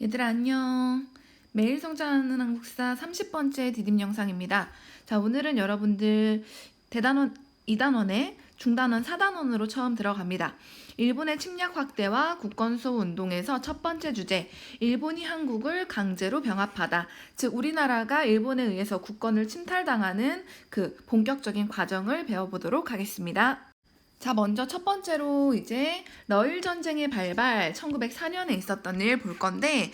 얘들아 안녕. 매일 성장하는 한국사 30번째 디딤 영상입니다. 자, 오늘은 여러분들 대단원 2단원에 중단원 4단원으로 처음 들어갑니다. 일본의 침략 확대와 국권수호 운동에서 첫 번째 주제, 일본이 한국을 강제로 병합하다. 즉 우리나라가 일본에 의해서 국권을 침탈당하는 그 본격적인 과정을 배워보도록 하겠습니다. 자, 먼저 첫 번째로 이제 러일 전쟁의 발발 1904년에 있었던 일 볼 건데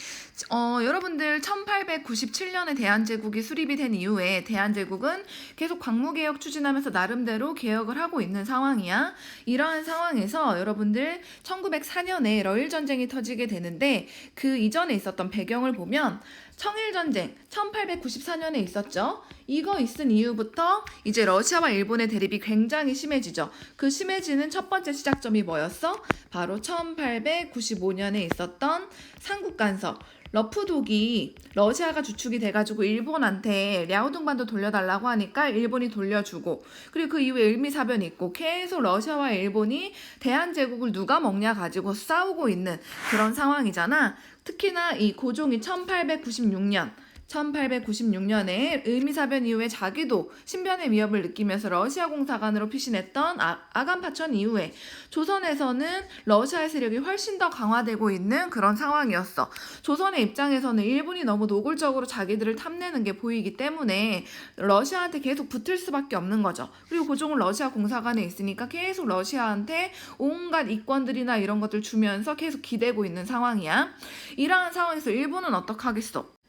여러분들 1897년에 대한제국이 수립이 된 이후에 대한제국은 계속 광무개혁 추진하면서 나름대로 개혁을 하고 있는 상황이야. 이러한 상황에서 여러분들 1904년에 러일 전쟁이 터지게 되는데 그 이전에 있었던 배경을 보면 청일전쟁 1894년에 있었죠. 이거 있은 이후부터 이제 러시아와 일본의 대립이 굉장히 심해지죠. 그 심해지는 첫 번째 시작점이 뭐였어? 바로 1895년에 있었던 삼국간섭. 러프독이 러시아가 주축이 돼가지고 일본한테 랴오둥반도 돌려달라고 하니까 일본이 돌려주고, 그리고 그 이후에 을미사변이 있고 계속 러시아와 일본이 대한제국을 누가 먹냐 가지고 싸우고 있는 그런 상황이잖아. 특히나 이 고종이 1896년에 을미사변 이후에 자기도 신변의 위협을 느끼면서 러시아 공사관으로 피신했던 아간파천 이후에 조선에서는 러시아의 세력이 훨씬 더 강화되고 있는 그런 상황이었어. 조선의 입장에서는 일본이 너무 노골적으로 자기들을 탐내는 게 보이기 때문에 러시아한테 계속 붙을 수밖에 없는 거죠. 그리고 고종은 러시아 공사관에 있으니까 계속 러시아한테 온갖 이권들이나 이런 것들 주면서 계속 기대고 있는 상황이야. 이러한 상황에서 일본은 어떡하겠어?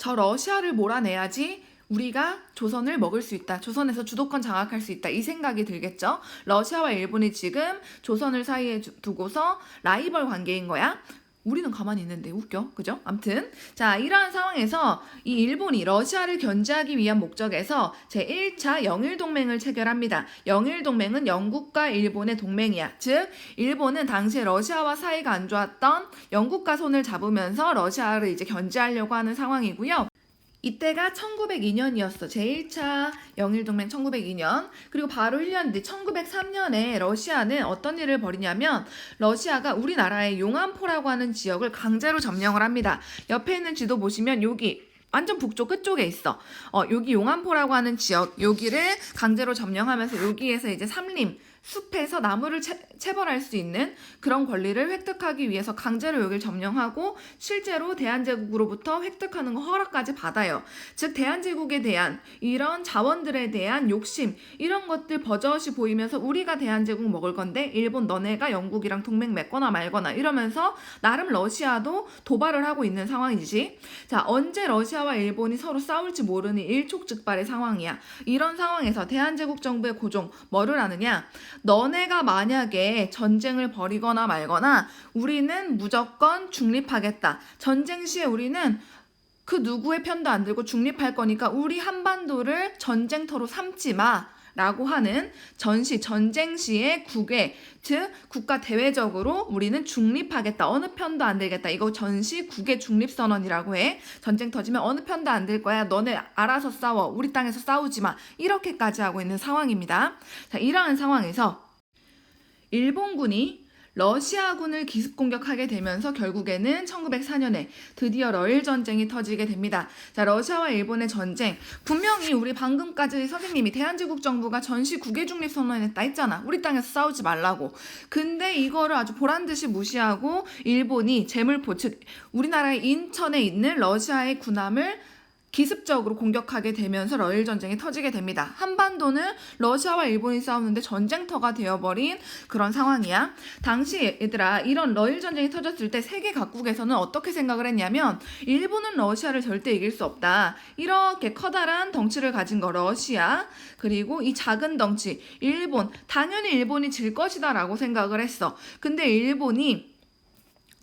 저 러시아를 몰아내야지 우리가 조선을 먹을 수 있다. 조선에서 주도권 장악할 수 있다. 이 생각이 들겠죠. 러시아와 일본이 지금 조선을 사이에 두고서 라이벌 관계인 거야. 우리는 가만히 있는데 웃겨. 그죠? 암튼 자, 이러한 상황에서 이 일본이 러시아를 견제하기 위한 목적에서 제1차 영일동맹을 체결합니다. 영일동맹은 영국과 일본의 동맹이야. 즉 일본은 당시에 러시아와 사이가 안 좋았던 영국과 손을 잡으면서 러시아를 이제 견제하려고 하는 상황이고요. 이때가 1902년이었어. 제1차 영일동맹 1902년. 그리고 바로 1년 뒤 1903년에 러시아는 어떤 일을 벌이냐면 러시아가 우리나라의 용안포라고 하는 지역을 강제로 점령을 합니다. 옆에 있는 지도 보시면 여기 완전 북쪽 끝쪽에 있어. 여기 용안포라고 하는 지역, 여기를 강제로 점령하면서 여기에서 이제 삼림, 숲에서 나무를 채벌할 수 있는 그런 권리를 획득하기 위해서 강제로 여기를 점령하고 실제로 대한제국으로부터 획득하는 거 허락까지 받아요. 즉 대한제국에 대한 이런 자원들에 대한 욕심, 이런 것들 버젓이 보이면서 우리가 대한제국 먹을 건데 일본 너네가 영국이랑 동맹 맺거나 말거나 이러면서 나름 러시아도 도발을 하고 있는 상황이지. 자, 언제 러시아와 일본이 서로 싸울지 모르는 일촉즉발의 상황이야. 이런 상황에서 대한제국 정부의 고종 뭐를 하느냐? 너네가 만약에 전쟁을 벌이거나 말거나 우리는 무조건 중립하겠다. 전쟁 시에 우리는 그 누구의 편도 안 들고 중립할 거니까 우리 한반도를 전쟁터로 삼지 마. 라고 하는 전쟁 시의 국외, 즉 국가 대외적으로 우리는 중립하겠다. 어느 편도 안 들겠다. 이거 전시 국외 중립선언이라고 해. 전쟁 터지면 어느 편도 안 들 거야. 너네 알아서 싸워. 우리 땅에서 싸우지 마. 이렇게까지 하고 있는 상황입니다. 자, 이러한 상황에서 일본군이 러시아군을 기습 공격하게 되면서 결국에는 1904년에 드디어 러일 전쟁이 터지게 됩니다. 자, 러시아와 일본의 전쟁. 분명히 우리 방금까지 선생님이 대한제국 정부가 전시 국외 중립 선언했다 했잖아. 우리 땅에서 싸우지 말라고. 근데 이거를 아주 보란듯이 무시하고 일본이 제물포, 즉 우리나라의 인천에 있는 러시아의 군함을 기습적으로 공격하게 되면서 러일 전쟁이 터지게 됩니다. 한반도는 러시아와 일본이 싸우는데 전쟁터가 되어버린 그런 상황이야. 당시 얘들아, 이런 러일 전쟁이 터졌을 때 세계 각국에서는 어떻게 생각을 했냐면 일본은 러시아를 절대 이길 수 없다. 이렇게 커다란 덩치를 가진 거 러시아, 그리고 이 작은 덩치 일본, 당연히 일본이 질 것이다 라고 생각을 했어. 근데 일본이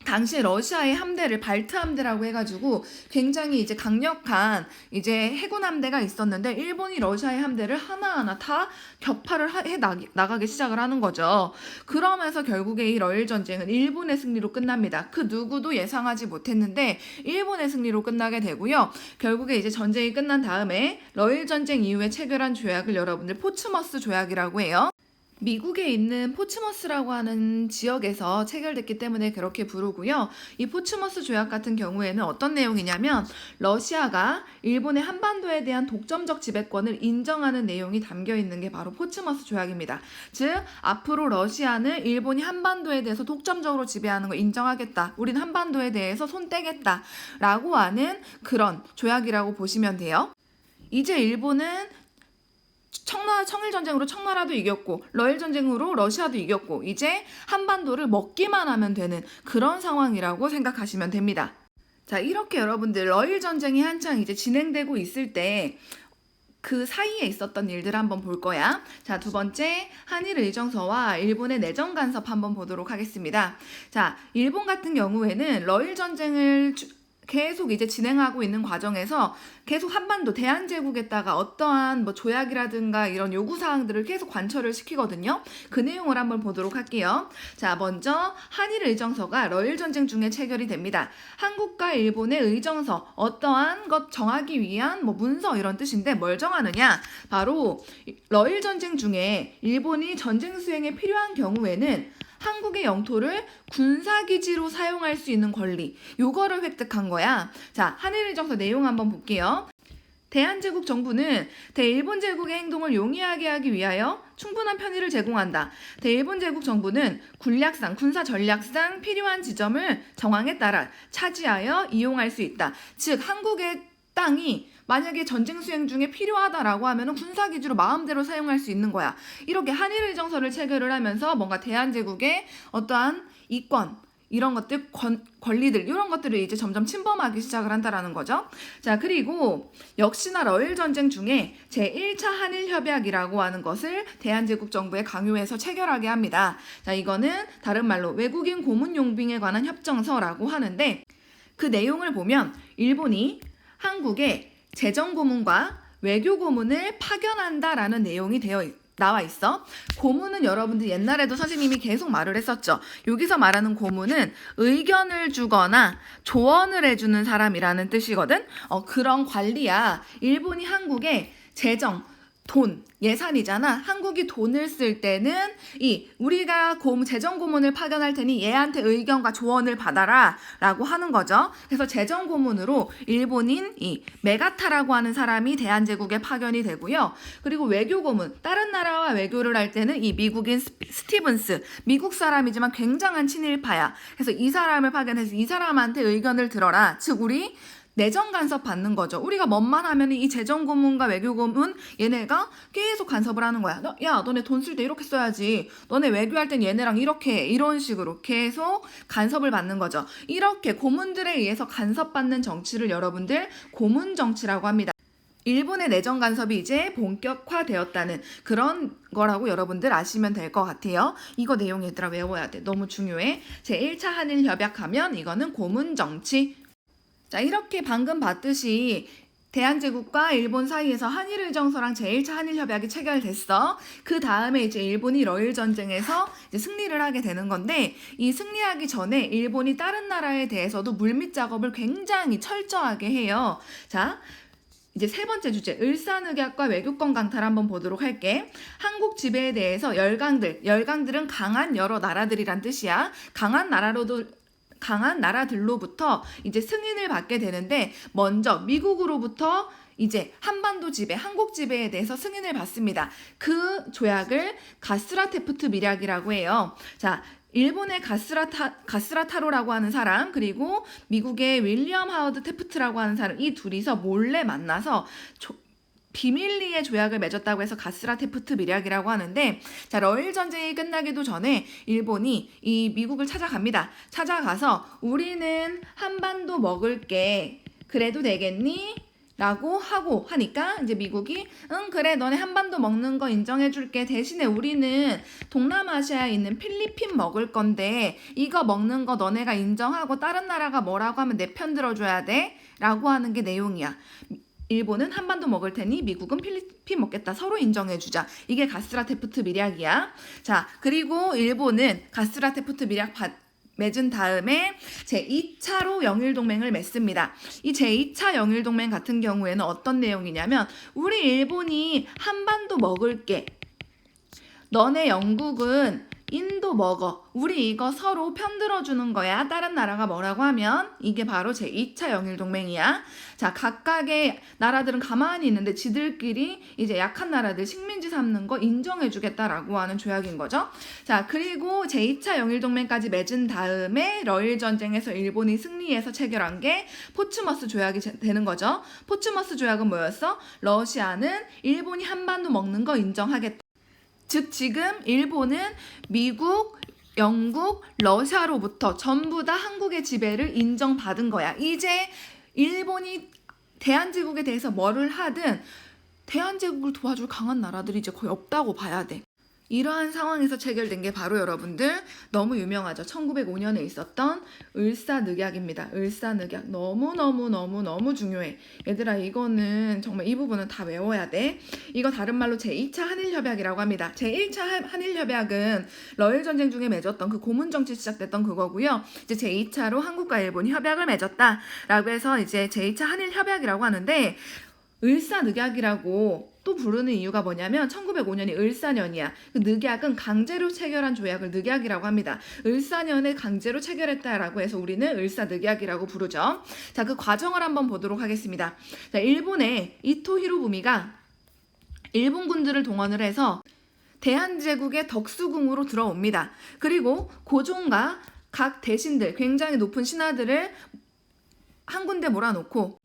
당시 러시아의 함대를 발트 함대라고 해가지고 굉장히 이제 강력한 이제 해군 함대가 있었는데 일본이 러시아의 함대를 하나하나 다 격파를 해 나가기 시작을 하는 거죠. 그러면서 결국에 이 러일 전쟁은 일본의 승리로 끝납니다. 그 누구도 예상하지 못했는데 일본의 승리로 끝나게 되고요. 결국에 이제 전쟁이 끝난 다음에 러일 전쟁 이후에 체결한 조약을 여러분들 포츠머스 조약이라고 해요. 미국에 있는 포츠머스라고 하는 지역에서 체결됐기 때문에 그렇게 부르고요. 이 포츠머스 조약 같은 경우에는 어떤 내용이냐면 러시아가 일본의 한반도에 대한 독점적 지배권을 인정하는 내용이 담겨 있는 게 바로 포츠머스 조약입니다. 즉 앞으로 러시아는 일본이 한반도에 대해서 독점적으로 지배하는 거 인정하겠다. 우린 한반도에 대해서 손 떼겠다. 라고 하는 그런 조약이라고 보시면 돼요. 이제 일본은 청일전쟁으로 청나라도 이겼고 러일전쟁으로 러시아도 이겼고 이제 한반도를 먹기만 하면 되는 그런 상황이라고 생각하시면 됩니다. 자, 이렇게 여러분들 러일전쟁이 한창 이제 진행되고 있을 때 그 사이에 있었던 일들 한번 볼 거야. 자, 두 번째 한일 의정서와 일본의 내정 간섭 한번 보도록 하겠습니다. 자, 일본 같은 경우에는 러일 전쟁을 계속 이제 진행하고 있는 과정에서 계속 한반도 대한제국에다가 어떠한 조약이라든가 이런 요구사항들을 계속 관철을 시키거든요. 그 내용을 한번 보도록 할게요. 자, 먼저 한일 의정서가 러일 전쟁 중에 체결이 됩니다. 한국과 일본의 의정서, 어떠한 것 정하기 위한 문서 이런 뜻인데 뭘 정하느냐? 바로 러일 전쟁 중에 일본이 전쟁 수행에 필요한 경우에는 한국의 영토를 군사기지로 사용할 수 있는 권리, 요거를 획득한 거야. 자, 한일의정서 내용 한번 볼게요. 대한제국 정부는 대일본 제국의 행동을 용이하게 하기 위하여 충분한 편의를 제공한다. 대일본 제국 정부는 군략상, 군사 전략상 필요한 지점을 정황에 따라 차지하여 이용할 수 있다. 즉, 한국의 땅이 만약에 전쟁 수행 중에 필요하다라고 하면 군사기지로 마음대로 사용할 수 있는 거야. 이렇게 한일의정서를 체결을 하면서 뭔가 대한제국의 어떠한 이권, 이런 것들, 권리들, 이런 것들을 이제 점점 침범하기 시작을 한다라는 거죠. 자, 그리고 역시나 러일 전쟁 중에 제1차 한일협약이라고 하는 것을 대한제국 정부에 강요해서 체결하게 합니다. 자, 이거는 다른 말로 외국인 고문 용병에 관한 협정서라고 하는데 그 내용을 보면 일본이 한국에 재정고문과 외교고문을 파견한다라는 내용이 나와 있어. 고문은 여러분들 옛날에도 선생님이 계속 말을 했었죠. 여기서 말하는 고문은 의견을 주거나 조언을 해주는 사람이라는 뜻이거든. 그런 관리야. 일본이 한국에 재정, 돈, 예산이잖아. 한국이 돈을 쓸 때는 우리가 재정 고문을 파견할 테니 얘한테 의견과 조언을 받아라 라고 하는 거죠. 그래서 재정 고문으로 일본인 메가타라고 하는 사람이 대한제국에 파견이 되고요. 그리고 외교 고문, 다른 나라와 외교를 할 때는 미국인 스티븐스, 미국 사람이지만 굉장한 친일파야. 그래서 이 사람을 파견해서 이 사람한테 의견을 들어라. 즉 우리 내정 간섭 받는 거죠. 우리가 뭔만 하면 이 재정 고문과 외교 고문 얘네가 계속 간섭을 하는 거야. 야, 너네 돈 쓸 때 이렇게 써야지. 너네 외교할 땐 얘네랑 이렇게 해. 이런 식으로 계속 간섭을 받는 거죠. 이렇게 고문들에 의해서 간섭받는 정치를 여러분들 고문 정치라고 합니다. 일본의 내정 간섭이 이제 본격화되었다는 그런 거라고 여러분들 아시면 될 것 같아요. 이거 내용 얘들아 외워야 돼. 너무 중요해. 제1차 한일협약 하면 이거는 고문 정치. 자, 이렇게 방금 봤듯이 대한제국과 일본 사이에서 한일의정서랑 제1차 한일협약이 체결됐어. 그 다음에 이제 일본이 러일전쟁에서 이제 승리를 하게 되는 건데 이 승리하기 전에 일본이 다른 나라에 대해서도 물밑 작업을 굉장히 철저하게 해요. 자, 이제 세 번째 주제, 을사늑약과 외교권 강탈 한번 보도록 할게. 한국 지배에 대해서 열강들은 강한 여러 나라들이란 뜻이야. 강한 나라들로부터 이제 승인을 받게 되는데 먼저 미국으로부터 이제 한반도 지배, 한국 지배에 대해서 승인을 받습니다. 그 조약을 가스라테프트 밀약이라고 해요. 자, 일본의 가스라타로라고 하는 사람 그리고 미국의 윌리엄 하워드 테프트라고 하는 사람 이 둘이서 몰래 만나서 비밀리에 조약을 맺었다고 해서 가스라테프트 밀약이라고 하는데 자, 러일 전쟁이 끝나기도 전에 일본이 이 미국을 찾아갑니다. 찾아가서 우리는 한반도 먹을게. 그래도 되겠니? 라고 하고 하니까 이제 미국이 응 그래 너네 한반도 먹는 거 인정해줄게. 대신에 우리는 동남아시아에 있는 필리핀 먹을 건데 이거 먹는 거 너네가 인정하고 다른 나라가 뭐라고 하면 내 편 들어줘야 돼. 라고 하는 게 내용이야. 일본은 한반도 먹을 테니 미국은 필리핀 먹겠다. 서로 인정해주자. 이게 가스라테프트 밀약이야. 자, 그리고 일본은 가스라테프트 밀약 맺은 다음에 제2차로 영일동맹을 맺습니다. 이 제2차 영일동맹 같은 경우에는 어떤 내용이냐면 우리 일본이 한반도 먹을게. 너네 영국은 인도 먹어. 우리 이거 서로 편들어주는 거야. 다른 나라가 뭐라고 하면 이게 바로 제2차 영일동맹이야. 자, 각각의 나라들은 가만히 있는데 지들끼리 이제 약한 나라들 식민지 삼는 거 인정해주겠다라고 하는 조약인 거죠. 자, 그리고 제2차 영일동맹까지 맺은 다음에 러일 전쟁에서 일본이 승리해서 체결한 게 포츠머스 조약이 되는 거죠. 포츠머스 조약은 뭐였어? 러시아는 일본이 한반도 먹는 거 인정하겠다. 즉 지금 일본은 미국, 영국, 러시아로부터 전부 다 한국의 지배를 인정받은 거야. 이제 일본이 대한제국에 대해서 뭐를 하든 대한제국을 도와줄 강한 나라들이 이제 거의 없다고 봐야 돼. 이러한 상황에서 체결된 게 바로 여러분들 너무 유명하죠. 1905년에 있었던 을사늑약입니다. 을사늑약 너무 중요해. 얘들아 이거는 정말 이 부분은 다 외워야 돼. 이거 다른 말로 제2차 한일협약이라고 합니다. 제1차 한일협약은 러일전쟁 중에 맺었던 그 고문정치 시작됐던 그거고요. 이제 제2차로 한국과 일본이 협약을 맺었다라고 해서 이제 제2차 한일협약이라고 하는데 을사늑약이라고 또 부르는 이유가 뭐냐면 1905년이 을사년이야. 그 늑약은 강제로 체결한 조약을 늑약이라고 합니다. 을사년에 강제로 체결했다라고 해서 우리는 을사늑약이라고 부르죠. 자, 그 과정을 한번 보도록 하겠습니다. 자, 일본의 이토 히로부미가 일본 군들을 동원을 해서 대한제국의 덕수궁으로 들어옵니다. 그리고 고종과 각 대신들, 굉장히 높은 신하들을 한 군데 몰아놓고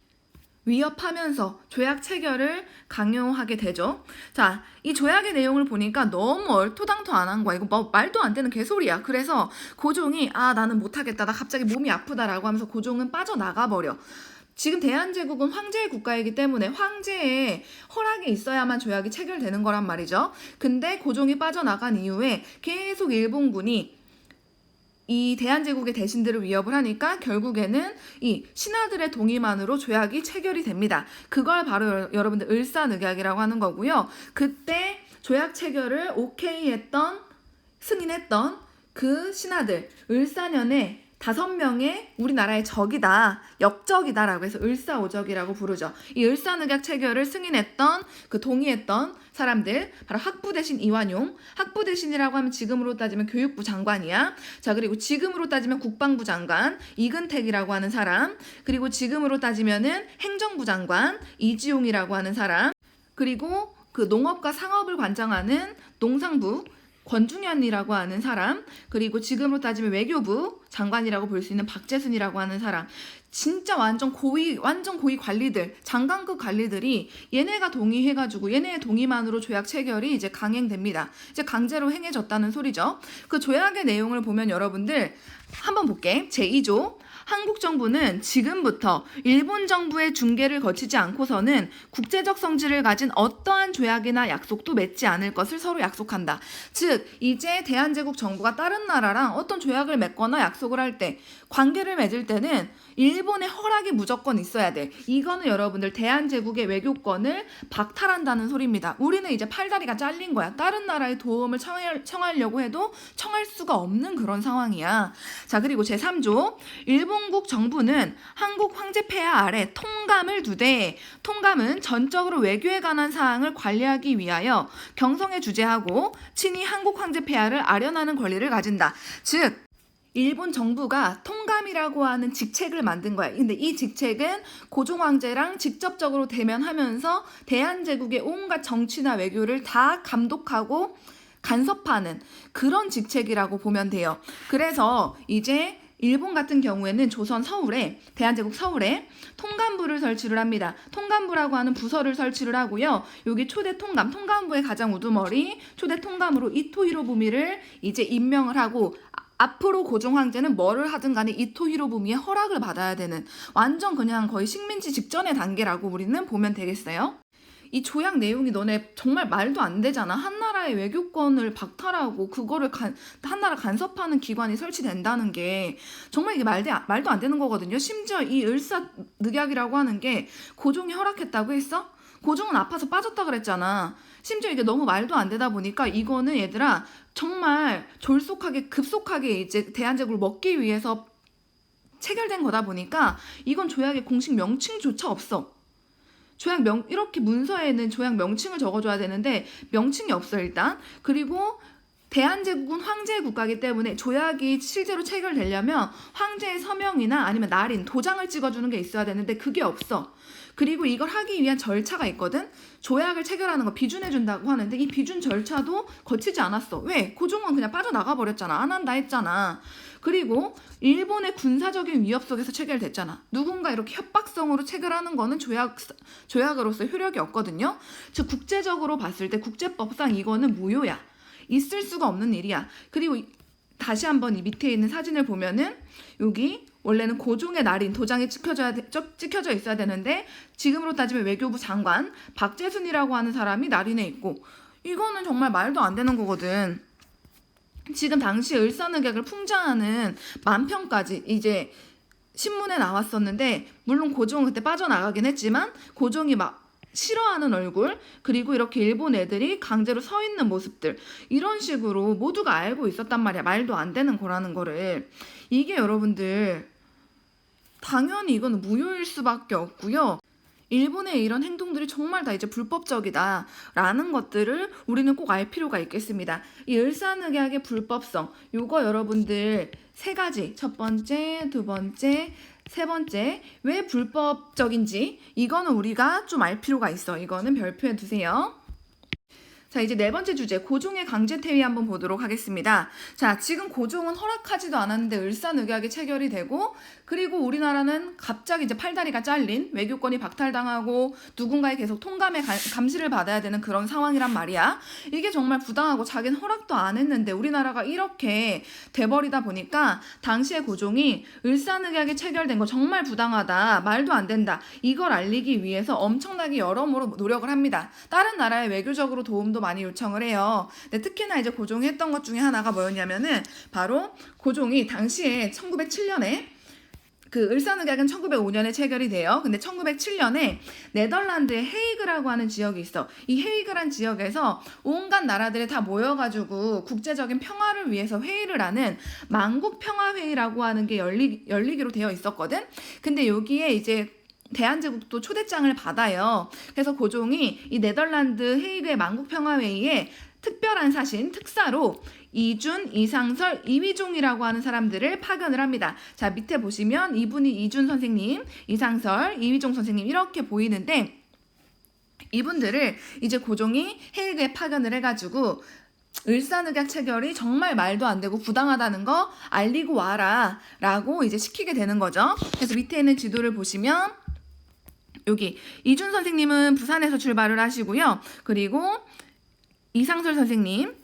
위협하면서 조약 체결을 강요하게 되죠. 자, 이 조약의 내용을 보니까 너무 얼토당토 안 한 거야. 이거 뭐 말도 안 되는 개소리야. 그래서 고종이 나는 못하겠다. 나 갑자기 몸이 아프다라고 하면서 고종은 빠져나가버려. 지금 대한제국은 황제의 국가이기 때문에 황제의 허락이 있어야만 조약이 체결되는 거란 말이죠. 근데 고종이 빠져나간 이후에 계속 일본군이 이 대한제국의 대신들을 위협을 하니까 결국에는 이 신하들의 동의만으로 조약이 체결이 됩니다. 그걸 바로 여러분들 을사늑약이라고 하는 거고요. 그때 조약 체결을 오케이 했던, 승인했던 그 신하들, 을사년에 5명의 우리나라의 적이다, 역적이다라고 해서 을사오적이라고 부르죠. 이 을사늑약 체결을 승인했던, 그 동의했던 사람들, 바로 학부 대신 이완용. 학부 대신이라고 하면 지금으로 따지면 교육부 장관이야. 자, 그리고 지금으로 따지면 국방부 장관, 이근택이라고 하는 사람. 그리고 지금으로 따지면은 행정부 장관, 이지용이라고 하는 사람. 그리고 그 농업과 상업을 관장하는 농상부, 권중현이라고 하는 사람, 그리고 지금으로 따지면 외교부 장관이라고 볼 수 있는 박재순이라고 하는 사람. 진짜 완전 고위 관리들, 장관급 관리들이 얘네가 동의해가지고 얘네의 동의만으로 조약 체결이 이제 강행됩니다. 이제 강제로 행해졌다는 소리죠. 그 조약의 내용을 보면 여러분들 한번 볼게. 제2조. 한국 정부는 지금부터 일본 정부의 중개를 거치지 않고서는 국제적 성질을 가진 어떠한 조약이나 약속도 맺지 않을 것을 서로 약속한다. 즉, 이제 대한제국 정부가 다른 나라랑 어떤 조약을 맺거나 약속을 할 때, 관계를 맺을 때는 일본의 허락이 무조건 있어야 돼. 이거는 여러분들 대한제국의 외교권을 박탈한다는 소리입니다. 우리는 이제 팔다리가 잘린 거야. 다른 나라의 도움을 청하려고 해도 청할 수가 없는 그런 상황이야. 자, 그리고 제3조. 일본국 정부는 한국 황제폐하 아래 통감을 두되, 통감은 전적으로 외교에 관한 사항을 관리하기 위하여 경성에 주재하고 친히 한국 황제폐하를 아련하는 권리를 가진다. 즉, 일본 정부가 통감이라고 하는 직책을 만든 거야. 근데 이 직책은 고종 황제랑 직접적으로 대면하면서 대한제국의 온갖 정치나 외교를 다 감독하고 간섭하는 그런 직책이라고 보면 돼요. 그래서 이제 일본 같은 경우에는 조선 서울에, 대한제국 서울에 통감부를 설치를 합니다. 통감부라고 하는 부서를 설치를 하고요. 여기 초대 통감, 통감부의 가장 우두머리 초대 통감으로 이토 히로부미를 이제 임명을 하고, 앞으로 고종 황제는 뭐를 하든 간에 이토 히로부미의 허락을 받아야 되는 완전 그냥 거의 식민지 직전의 단계라고 우리는 보면 되겠어요. 이 조약 내용이 너네 정말 말도 안 되잖아. 한 나라의 외교권을 박탈하고 그거를 한 나라 간섭하는 기관이 설치된다는 게 정말 이게 말도 안 되는 거거든요. 심지어 이 을사늑약이라고 하는 게 고종이 허락했다고 했어? 고종은 아파서 빠졌다 그랬잖아. 심지어 이게 너무 말도 안 되다 보니까 이거는 얘들아 정말 급속하게 이제 대한제국을 먹기 위해서 체결된 거다 보니까 이건 조약의 공식 명칭조차 없어. 이렇게 문서에는 조약 명칭을 적어줘야 되는데 명칭이 없어 일단. 그리고 대한제국은 황제의 국가이기 때문에 조약이 실제로 체결되려면 황제의 서명이나 아니면 날인, 도장을 찍어주는 게 있어야 되는데 그게 없어. 그리고 이걸 하기 위한 절차가 있거든. 조약을 체결하는 거 비준해준다고 하는데 이 비준 절차도 거치지 않았어. 왜? 고종은 그냥 빠져나가 버렸잖아. 안 한다 했잖아. 그리고 일본의 군사적인 위협 속에서 체결됐잖아. 누군가 이렇게 협박성으로 체결하는 거는 조약으로서 효력이 없거든요. 즉 국제적으로 봤을 때 국제법상 이거는 무효야. 있을 수가 없는 일이야. 그리고 다시 한번 이 밑에 있는 사진을 보면은 여기 원래는 고종의 날인 도장이 찍혀져 있어야 되는데 지금으로 따지면 외교부 장관 박재순이라고 하는 사람이 날인해 있고 이거는 정말 말도 안 되는 거거든. 지금 당시 을사늑약을 풍자하는 만평까지 이제 신문에 나왔었는데 물론 고종은 그때 빠져나가긴 했지만 고종이 막 싫어하는 얼굴 그리고 이렇게 일본 애들이 강제로 서 있는 모습들 이런 식으로 모두가 알고 있었단 말이야. 말도 안 되는 거라는 거를. 이게 여러분들 당연히 이건 무효일 수밖에 없고요. 일본의 이런 행동들이 정말 다 이제 불법적이다라는 것들을 우리는 꼭 알 필요가 있겠습니다. 이 을사늑약의 불법성, 요거 여러분들 세 가지, 첫 번째, 두 번째, 세 번째, 왜 불법적인지 이거는 우리가 좀 알 필요가 있어. 이거는 별표해 두세요. 자, 이제 네 번째 주제, 고종의 강제퇴위 한번 보도록 하겠습니다. 자, 지금 고종은 허락하지도 않았는데 을사늑약이 체결이 되고 그리고 우리나라는 갑자기 이제 팔다리가 잘린 외교권이 박탈당하고 누군가의 계속 통감의 감시를 받아야 되는 그런 상황이란 말이야. 이게 정말 부당하고 자기는 허락도 안 했는데 우리나라가 이렇게 돼버리다 보니까 당시에 고종이 을사늑약이 체결된 거 정말 부당하다, 말도 안 된다, 이걸 알리기 위해서 엄청나게 여러모로 노력을 합니다. 다른 나라에 외교적으로 도움도 많이 요청을 해요. 근데 특히나 이제 고종이 했던 것 중에 하나가 뭐였냐면은 바로 고종이 당시에 1907년에 그 을사늑약은 1905년에 체결이 돼요. 근데 1907년에 네덜란드의 헤이그라고 하는 지역이 있어. 이 헤이그란 지역에서 온갖 나라들이 다 모여가지고 국제적인 평화를 위해서 회의를 하는 만국평화회의라고 하는 게 열리기로 되어 있었거든. 근데 여기에 이제 대한제국도 초대장을 받아요. 그래서 고종이 이 네덜란드 헤이그의 만국평화회의에 특별한 사신, 특사로 이준, 이상설, 이휘종이라고 하는 사람들을 파견을 합니다. 자, 밑에 보시면 이분이 이준 선생님, 이상설, 이휘종 선생님 이렇게 보이는데 이분들을 이제 고종이 헤이그에 파견을 해가지고 을사늑약 체결이 정말 말도 안 되고 부당하다는 거 알리고 와라 라고 이제 시키게 되는 거죠. 그래서 밑에 있는 지도를 보시면 여기 이준 선생님은 부산에서 출발을 하시고요. 그리고 이상설 선생님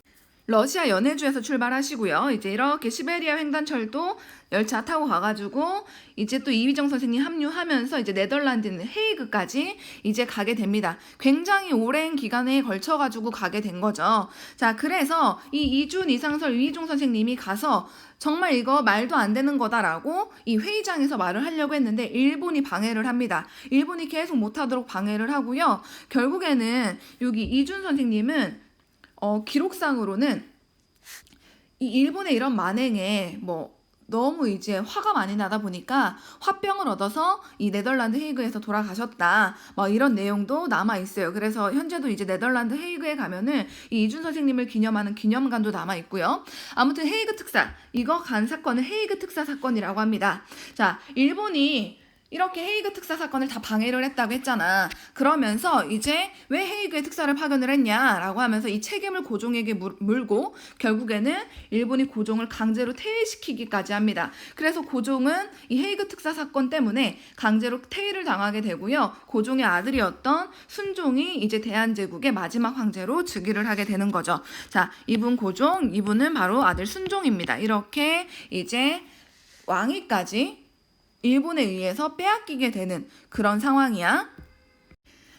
러시아 연해주에서 출발하시고요. 이제 이렇게 시베리아 횡단철도 열차 타고 가가지고 이제 또 이휘정 선생님 합류하면서 이제 네덜란드 헤이그까지 이제 가게 됩니다. 굉장히 오랜 기간에 걸쳐가지고 가게 된 거죠. 자, 그래서 이 이준, 이상설, 이휘종 선생님이 가서 정말 이거 말도 안 되는 거다라고 이 회의장에서 말을 하려고 했는데 일본이 방해를 합니다. 일본이 계속 못하도록 방해를 하고요. 결국에는 여기 이준 선생님은 기록상으로는 이 일본의 이런 만행에 너무 이제 화가 많이 나다 보니까 화병을 얻어서 이 네덜란드 헤이그에서 돌아가셨다. 이런 내용도 남아 있어요. 그래서 현재도 이제 네덜란드 헤이그에 가면은 이 이준 선생님을 기념하는 기념관도 남아 있고요. 아무튼 헤이그 특사, 이거 간 사건은 헤이그 특사 사건이라고 합니다. 자, 일본이 이렇게 헤이그 특사 사건을 다 방해를 했다고 했잖아. 그러면서 이제 왜 헤이그에 특사를 파견을 했냐라고 하면서 이 책임을 고종에게 물고 결국에는 일본이 고종을 강제로 퇴위시키기까지 합니다. 그래서 고종은 이 헤이그 특사 사건 때문에 강제로 퇴위를 당하게 되고요. 고종의 아들이었던 순종이 이제 대한제국의 마지막 황제로 즉위를 하게 되는 거죠. 자, 이분 고종, 이분은 바로 아들 순종입니다. 이렇게 이제 왕위까지 일본에 의해서 빼앗기게 되는 그런 상황이야.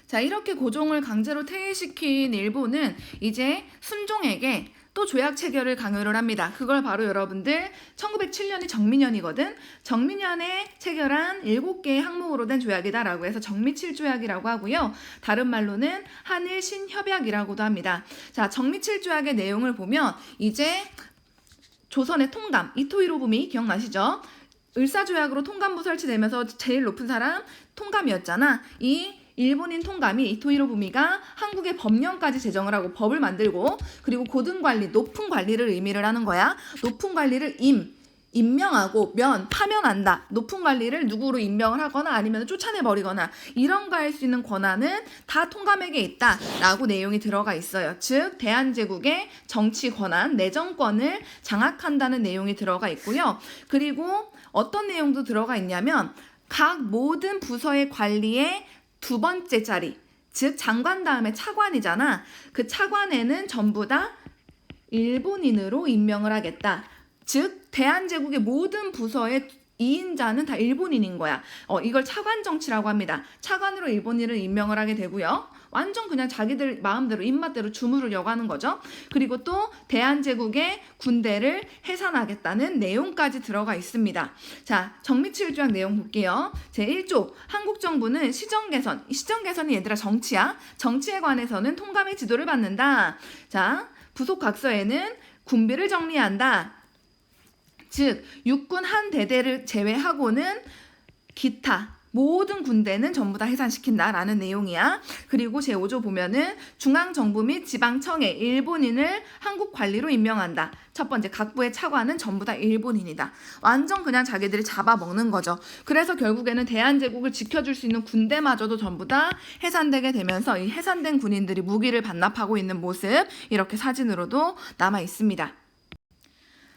자, 이렇게 고종을 강제로 퇴위시킨 일본은 이제 순종에게 또 조약 체결을 강요를 합니다. 그걸 바로 여러분들 1907년이 정민년이거든. 정민년에 체결한 7개의 항목으로 된 조약이다라고 해서 정미칠조약이라고 하고요. 다른 말로는 한일 신협약이라고도 합니다. 자, 정미칠조약의 내용을 보면 이제 조선의 통감 이토 히로부미 기억나시죠? 을사조약으로 통감부 설치되면서 제일 높은 사람 통감이었잖아. 이 일본인 통감이 이토 히로부미가 한국의 법령까지 제정을 하고 법을 만들고, 그리고 고등관리, 높은 관리를 의미를 하는 거야. 높은 관리를 임명하고 파면한다. 높은 관리를 누구로 임명을 하거나 아니면 쫓아내버리거나 이런 거 할 수 있는 권한은 다 통감에게 있다라고 내용이 들어가 있어요. 즉 대한제국의 정치 권한, 내정권을 장악한다는 내용이 들어가 있고요. 그리고 어떤 내용도 들어가 있냐면 각 모든 부서의 관리의 두 번째 자리, 즉 장관 다음에 차관이잖아. 그 차관에는 전부 다 일본인으로 임명을 하겠다. 즉 대한제국의 모든 부서의 2인자는 다 일본인인 거야. 이걸 차관 정치라고 합니다. 차관으로 일본인을 임명을 하게 되고요. 완전 그냥 자기들 마음대로 입맛대로 주무르려고 하는 거죠. 그리고 또 대한제국의 군대를 해산하겠다는 내용까지 들어가 있습니다. 자, 정미칠조약 내용 볼게요. 제1조 한국 정부는 시정 개선이 얘들아 정치야. 정치에 관해서는 통감의 지도를 받는다. 자, 부속 각서에는 군비를 정리한다. 즉 육군 한 대대를 제외하고는 기타 모든 군대는 전부 다 해산시킨다라는 내용이야. 그리고 제5조 보면은 중앙정부 및 지방청에 일본인을 한국 관리로 임명한다. 첫 번째, 각부의 차관은 전부 다 일본인이다. 완전 그냥 자기들이 잡아먹는 거죠. 그래서 결국에는 대한제국을 지켜줄 수 있는 군대마저도 전부 다 해산되게 되면서 이 해산된 군인들이 무기를 반납하고 있는 모습, 이렇게 사진으로도 남아 있습니다.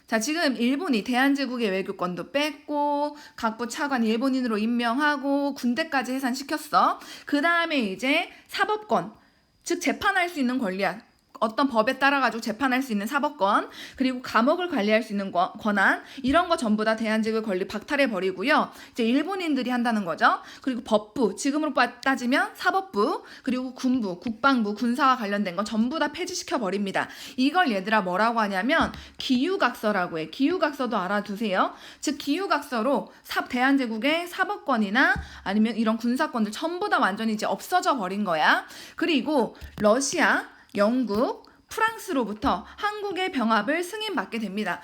자, 지금 일본이 대한제국의 외교권도 뺐고 각부 차관 일본인으로 임명하고 군대까지 해산시켰어. 그 다음에 이제 사법권, 즉 재판할 수 있는 권리야. 어떤 법에 따라 가지고 재판할 수 있는 사법권, 그리고 감옥을 관리할 수 있는 권한, 이런 거 전부 다 대한제국의 권리 박탈해 버리고요. 이제 일본인들이 한다는 거죠. 그리고 법부, 지금으로 따지면 사법부, 그리고 군부, 국방부, 군사와 관련된 거 전부 다 폐지시켜 버립니다. 이걸 얘들아 뭐라고 하냐면 기유각서라고 해. 기유각서도 알아두세요. 즉 기유각서로 대한제국의 사법권이나 아니면 이런 군사권들 전부 다 완전히 이제 없어져 버린 거야. 그리고 러시아, 영국, 프랑스로부터 한국의 병합을 승인받게 됩니다.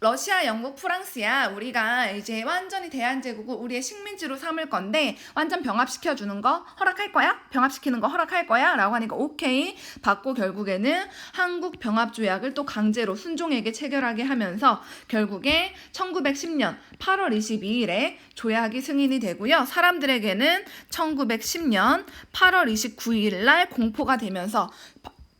러시아, 영국, 프랑스야. 우리가 이제 완전히 대한제국을 우리의 식민지로 삼을 건데 완전 병합시켜주는 거 허락할 거야? 병합시키는 거 허락할 거야? 라고 하니까 오케이 받고 결국에는 한국 병합조약을 또 강제로 순종에게 체결하게 하면서 결국에 1910년 8월 22일에 조약이 승인이 되고요. 사람들에게는 1910년 8월 29일 날 공포가 되면서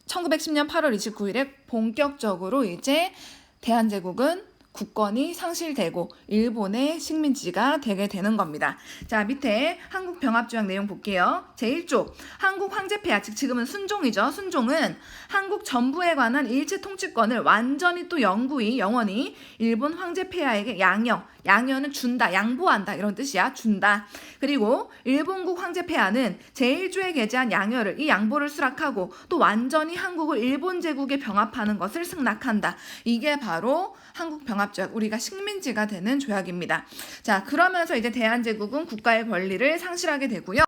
1910년 8월 29일에 본격적으로 이제 대한제국은 국권이 상실되고 일본의 식민지가 되게 되는 겁니다. 자, 밑에 한국 병합조약 내용 볼게요. 제1조 한국 황제폐하, 즉 지금은 순종이죠. 순종은 한국 전부에 관한 일체 통치권을 완전히 또 영원히 일본 황제폐하에게 양여는 준다, 양보한다 이런 뜻이야. 준다. 그리고 일본국 황제폐하는 제1조에 게재한 양여를, 이 양보를 수락하고 또 완전히 한국을 일본 제국에 병합하는 것을 승낙한다. 이게 바로 한국 병합조약, 우리가 식민지가 되는 조약입니다. 자, 그러면서 이제 대한제국은 국가의 권리를 상실하게 되고요.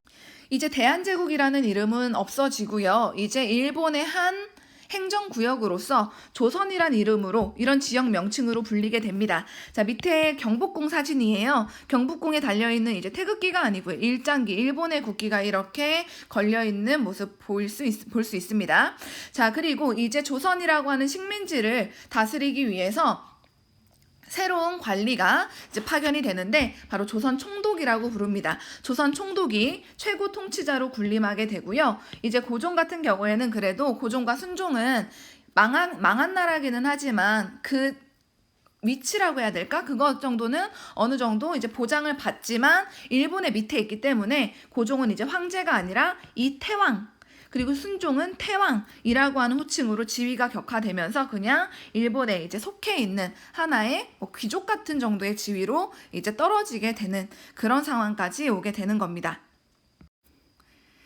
이제 대한제국이라는 이름은 없어지고요. 이제 일본의 한 행정구역으로서 조선이란 이름으로 이런 지역 명칭으로 불리게 됩니다. 자, 밑에 경복궁 사진이에요. 경복궁에 달려있는 이제 태극기가 아니고요. 일장기, 일본의 국기가 이렇게 걸려있는 모습 볼 수 있습니다. 자, 그리고 이제 조선이라고 하는 식민지를 다스리기 위해서 새로운 관리가 이제 파견이 되는데 바로 조선 총독이라고 부릅니다. 조선 총독이 최고 통치자로 군림하게 되고요. 이제 고종 같은 경우에는 그래도 고종과 순종은 망한 나라기는 하지만 그 위치라고 해야 될까? 그것 정도는 어느 정도 이제 보장을 받지만 일본의 밑에 있기 때문에 고종은 이제 황제가 아니라 이태왕, 그리고 순종은 태왕이라고 하는 호칭으로 지위가 격화되면서 그냥 일본에 이제 속해 있는 하나의 귀족 같은 정도의 지위로 이제 떨어지게 되는 그런 상황까지 오게 되는 겁니다.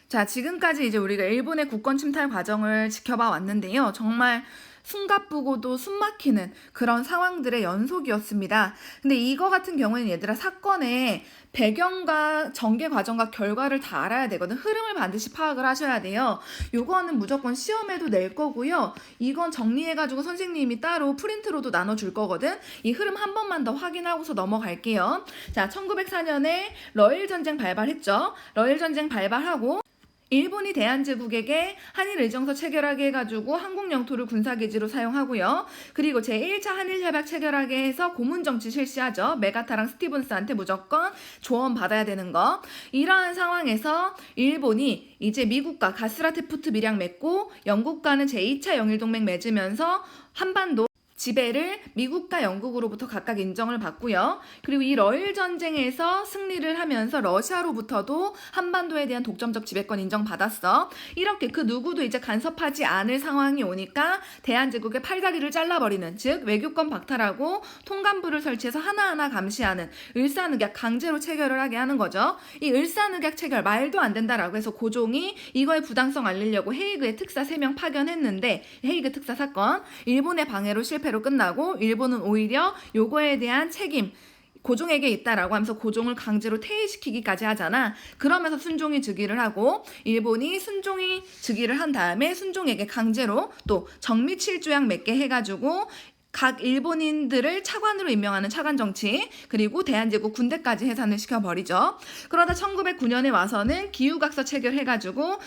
자, 지금까지 이제 우리가 일본의 국권 침탈 과정을 지켜봐 왔는데요. 정말 숨가쁘고도 숨막히는 그런 상황들의 연속이었습니다. 근데 이거 같은 경우에는 얘들아 사건의 배경과 전개 과정과 결과를 다 알아야 되거든. 흐름을 반드시 파악을 하셔야 돼요. 요거는 무조건 시험에도 낼 거고요. 이건 정리해가지고 선생님이 따로 프린트로도 나눠줄 거거든. 이 흐름 한 번만 더 확인하고서 넘어갈게요. 자, 1904년에 러일 전쟁 발발했죠. 러일 전쟁 발발하고 일본이 대한제국에게 한일의정서 체결하게 해가지고 한국 영토를 군사기지로 사용하고요. 그리고 제1차 한일협약 체결하게 해서 고문정치 실시하죠. 메가타랑 스티븐스한테 무조건 조언 받아야 되는 거. 이러한 상황에서 일본이 이제 미국과 가스라테푸트 밀약 맺고 영국과는 제2차 영일동맹 맺으면서 한반도 지배를 미국과 영국으로부터 각각 인정을 받고요. 그리고 이 러일 전쟁에서 승리를 하면서 러시아로부터도 한반도에 대한 독점적 지배권 인정받았어. 이렇게 그 누구도 이제 간섭하지 않을 상황이 오니까 대한제국의 팔다리를 잘라버리는, 즉 외교권 박탈하고 통감부를 설치해서 하나하나 감시하는 을사늑약 강제로 체결을 하게 하는 거죠. 이 을사늑약 체결 말도 안 된다라고 해서 고종이 이거의 부당성 알리려고 헤이그의 특사 3명 파견했는데 헤이그 특사 사건 일본의 방해로 실패로 끝나고 일본은 오히려 요거에 대한 책임 고종에게 있다라고 하면서 고종을 강제로 퇴위시키기까지 하잖아. 그러면서 순종이 즉위를 하고 일본이 순종이 즉위를 한 다음에 순종에게 강제로 또 정미칠조약 맺게 해가지고 각 일본인들을 차관으로 임명하는 차관 정치, 그리고 대한제국 군대까지 해산을 시켜버리죠. 그러다 1909년에 와서는 기후각서 체결해가지고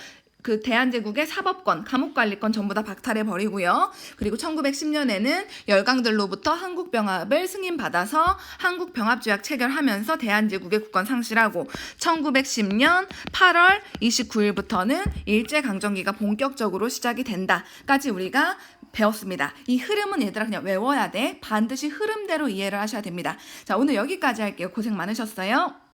그 대한제국의 사법권, 감옥관리권 전부 다 박탈해버리고요. 그리고 1910년에는 열강들로부터 한국병합을 승인받아서 한국병합조약 체결하면서 대한제국의 국권 상실하고 1910년 8월 29일부터는 일제강점기가 본격적으로 시작이 된다까지 우리가 배웠습니다. 이 흐름은 얘들아 그냥 외워야 돼. 반드시 흐름대로 이해를 하셔야 됩니다. 자, 오늘 여기까지 할게요. 고생 많으셨어요.